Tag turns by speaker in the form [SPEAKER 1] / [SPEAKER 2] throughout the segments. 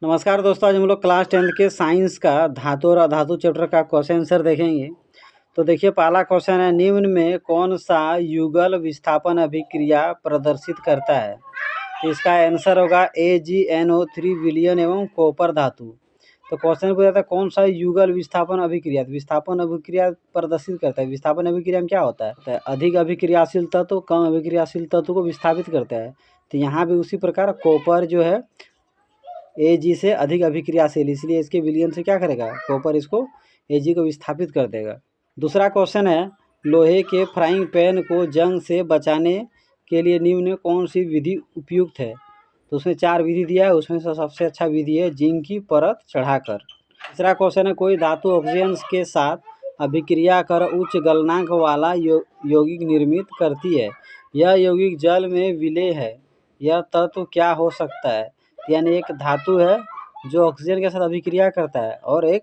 [SPEAKER 1] नमस्कार दोस्तों, आज हम लोग क्लास 10th के साइंस का धातु और अधातु चैप्टर का क्वेश्चन आंसर देखेंगे। तो देखिए, पहला क्वेश्चन है, निम्न में कौन सा युगल विस्थापन अभिक्रिया प्रदर्शित करता है? तो इसका आंसर होगा AgNO3 विलयन एवं कॉपर धातु। तो क्वेश्चन पूछा था कौन सा युगल विस्थापन अभिक्रिया, विस्थापन अभिक्रिया प्रदर्शित करता है। विस्थापन अभिक्रिया में क्या होता है? तो अधिक अभिक्रियाशील तत्व कम अभिक्रियाशील तत्व को विस्थापित करता है। तो यहाँ भी उसी प्रकार कॉपर जो है Ag से अधिक अभिक्रियाशील, इसलिए इसके विलयन से क्या करेगा, कॉपर इसको Ag को विस्थापित कर देगा। दूसरा क्वेश्चन है, लोहे के फ्राइंग पैन को जंग से बचाने के लिए निम्न कौन सी विधि उपयुक्त है? तो उसमें 4 विधि दिया है, उसमें से सबसे अच्छा विधि है जिंक की परत चढ़ाकर। तीसरा क्वेश्चन है, कोई धातु ऑक्सीजन के साथ अभिक्रिया कर उच्च गलनांक वाला यौगिक निर्मित करती है। यह यौगिक जल में विलेय है, यह तत्व क्या हो सकता है? यानी एक धातु है जो ऑक्सीजन के साथ अभिक्रिया करता है और एक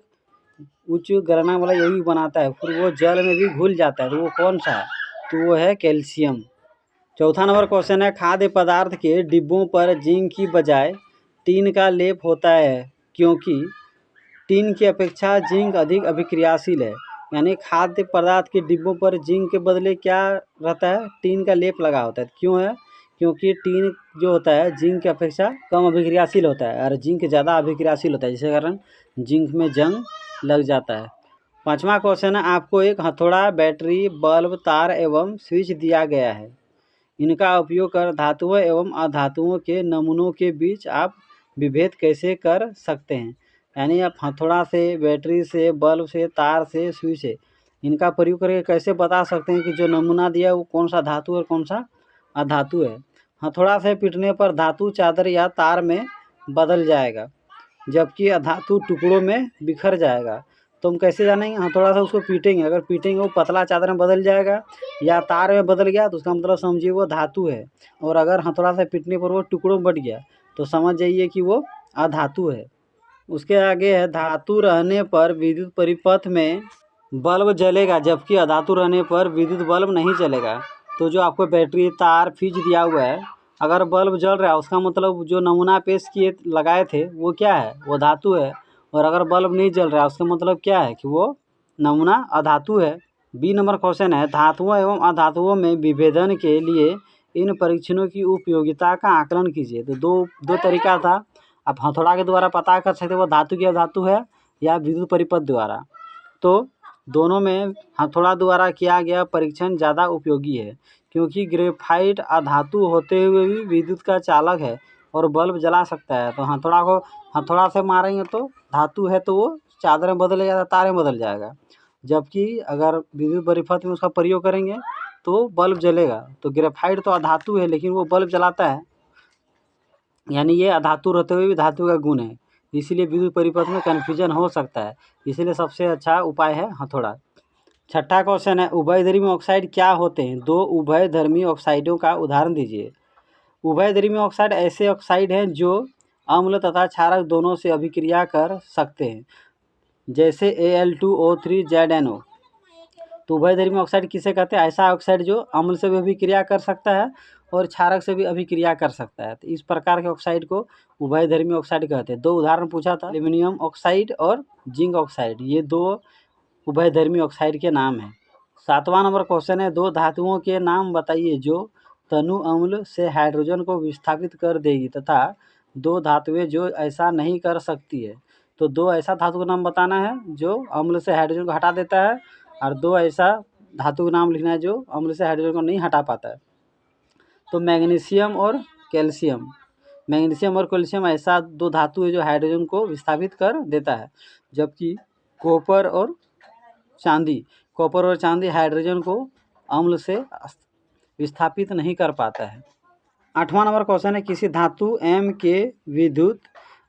[SPEAKER 1] उच्च गलनांक वाला यौगिक बनाता है, फिर वो जल में भी घुल जाता है, तो वो कौन सा है? तो वो है कैल्शियम। चौथा नंबर क्वेश्चन है, खाद्य पदार्थ के डिब्बों पर जिंक की बजाय टीन का लेप होता है क्योंकि टीन की अपेक्षा जिंक अधिक अभिक्रियाशील है। यानी खाद्य पदार्थ के डिब्बों पर जिंक के बदले क्या रहता है? टीन का लेप लगा होता है। क्यों है? क्योंकि टीन जो होता है जिंक की अपेक्षा कम अभिक्रियाशील होता है और जिंक ज़्यादा अभिक्रियाशील होता है, जिसके कारण जिंक में जंग लग जाता है। पांचवा क्वेश्चन है, आपको एक हथौड़ा, बैटरी, बल्ब, तार एवं स्विच दिया गया है। इनका उपयोग कर धातुओं एवं अधातुओं के नमूनों के बीच आप विभेद कैसे कर सकते हैं? यानी आप हथौड़ा से, बैटरी से, बल्ब से, तार से, स्विच से, इनका प्रयोग करके कैसे बता सकते हैं कि जो नमूना दिया है वो कौन सा धातु और कौन सा अधातु है? हथौड़ा से पीटने पर धातु चादर या तार में बदल जाएगा, जबकि अधातु टुकड़ों में बिखर जाएगा। तो हम कैसे जानेंगे? हथौड़ा से उसको पीटेंगे, अगर पीटेंगे वो पतला चादर में बदल जाएगा या तार में बदल गया तो उसका मतलब समझिए वो धातु है, और अगर हथौड़ा से पीटने पर वो टुकड़ों में बट गया तो समझ जाइए कि वो अधातु है। उसके आगे है, धातु रहने पर विद्युत परिपथ में बल्ब जलेगा जबकि अधातु रहने पर विद्युत बल्ब नहीं चलेगा। तो जो आपको बैटरी, तार, फ्यूज दिया हुआ है, अगर बल्ब जल रहा है उसका मतलब जो नमूना पेश किए लगाए थे वो क्या है? वो धातु है। और अगर बल्ब नहीं जल रहा है उसका मतलब क्या है? कि वो नमूना अधातु है। बी नंबर क्वेश्चन है, धातुओं एवं अधातुओं में विभेदन के लिए इन परीक्षणों की उपयोगिता का आकलन कीजिए। तो दो तरीका था, आप हथौड़ा के द्वारा पता कर सकते वो धातु की अधातु है या विद्युत परिपथ द्वारा। तो दोनों में हथौड़ा द्वारा किया गया परीक्षण ज़्यादा उपयोगी है, क्योंकि ग्रेफाइट अधातु होते हुए भी विद्युत का चालक है और बल्ब जला सकता है। तो हथौड़ा से मारेंगे तो धातु है तो वो चादर में बदल जाएगा, तार में बदल जाएगा, जबकि अगर विद्युत परिपथ में उसका प्रयोग करेंगे तो बल्ब जलेगा। तो ग्रेफाइट तो अधातु है लेकिन वो बल्ब जलाता है, यानी ये अधातु रहते हुए भी धातु का गुण है, इसीलिए विद्युत परिपथ में कन्फ्यूजन हो सकता है। इसलिए सबसे अच्छा उपाय है हथौड़ा। छठा क्वेश्चन है, उभयधर्मी ऑक्साइड क्या होते हैं? 2 उभयधर्मी ऑक्साइडों का उदाहरण दीजिए। उभयधर्मी ऑक्साइड ऐसे ऑक्साइड हैं जो अम्ल तथा क्षारक दोनों से अभिक्रिया कर सकते हैं, जैसे Al2O3ZnO। तो उभयधर्मी ऑक्साइड किसे कहते हैं? ऐसा ऑक्साइड जो अम्ल से भी अभिक्रिया कर सकता है और क्षारक से भी अभिक्रिया कर सकता है। तो इस प्रकार के ऑक्साइड को उभयधर्मी ऑक्साइड कहते हैं। 2 उदाहरण पूछा था, एल्यूमिनियम ऑक्साइड और जिंक ऑक्साइड, ये 2 उभयधर्मी ऑक्साइड के नाम हैं। 7वां नंबर क्वेश्चन है, 2 धातुओं के नाम बताइए जो तनु अम्ल से हाइड्रोजन को विस्थापित कर देगी तथा 2 धातुएं जो ऐसा नहीं कर सकती है। तो 2 ऐसा धातु का नाम बताना है जो अम्ल से हाइड्रोजन को हटा देता है, और 2 ऐसा धातु का नाम लिखना है जो अम्ल से हाइड्रोजन को नहीं हटा पाता है। तो मैग्नीशियम और कैल्शियम, मैग्नीशियम और कैल्शियम ऐसा 2 धातु है जो हाइड्रोजन को विस्थापित कर देता है, जबकि कॉपर और चांदी हाइड्रोजन को अम्ल से विस्थापित नहीं कर पाता है। 8वां नंबर क्वेश्चन है, किसी धातु M के विद्युत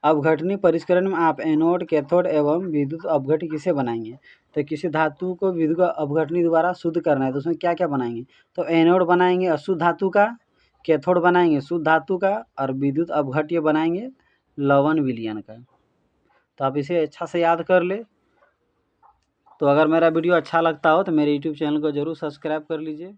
[SPEAKER 1] अपघटनी परिष्करण में आप एनोड, कैथोड एवं विद्युत अपघट्य किसे बनाएंगे? तो किसी धातु को विद्युत अपघटनी द्वारा शुद्ध करना है तो उसमें क्या क्या बनाएंगे? तो एनोड बनाएंगे अशुद्ध धातु का, कैथोड बनाएंगे शुद्ध धातु का, और विद्युत अपघट्य बनाएंगे लवण विलयन का। तो आप इसे अच्छा से याद कर ले। तो अगर मेरा वीडियो अच्छा लगता हो तो मेरे यूट्यूब चैनल को ज़रूर सब्सक्राइब कर लीजिए।